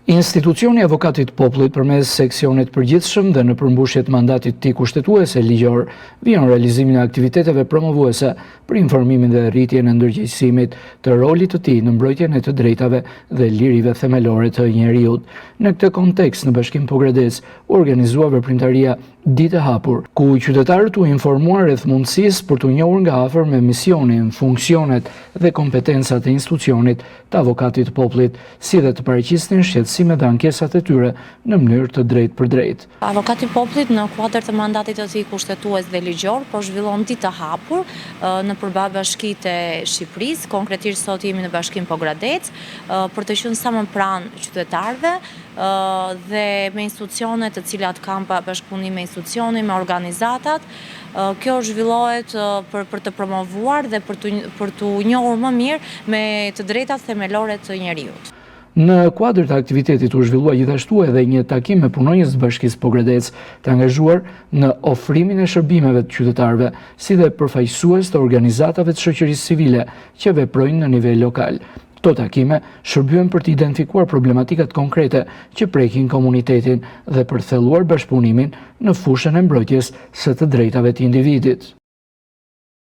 Institucioni Avokatit Popullit përmes seksionit përgjithshëm dhe në përmbushjet mandatit tij kushtetuese ligjor vjen realizimin e aktiviteteve promovuese për informimin dhe rritjen e ndërgjegjësimit të rolit të tij në mbrojtjen e të drejtave dhe lirive themelore të njeriut. Në këtë kontekst, në Bashkim Pogradec u organizua veprimtaria Ditë e Hapur, ku qytetarët u informuan rreth mundësisë për të njohur nga afër me misionin, funksionet dhe kompetencat e institucionit të Avokatit Popullit, si dhe të paraqisnin shqetësimet dhe ankesat e tyre në mënyrë të drejtë për drejtë. Avokati Popullit në kuadër të mandatit të tij kushtetues dhe ligjor po zhvillon Ditë të Hapur në përballë bashkitë e Shqipërisë, konkretisht sot jemi në Bashkim Pogradec, për të qenë sa më pranë qytetarëve dhe me institucionet të cilat kanë bashkëpunim me institucione, me organizatat. Kjo zhvillohet për të promovuar dhe për të njohur më mirë me të drejtat themelore të njeriut. Në kuadër të aktivitetit u zhvillua gjithashtu edhe një takim me punonjës të Bashkisë Pogradec të angazhuar në ofrimin e shërbimeve të qytetarëve, si dhe përfaqësues të organizatave të shoqërisë civile që veprojnë në nivel lokal. Këto takime shërbyen për të identifikuar problematikat konkrete që prekin komunitetin dhe për të thelluar bashkëpunimin në fushën e mbrojtjes së të drejtave të individit.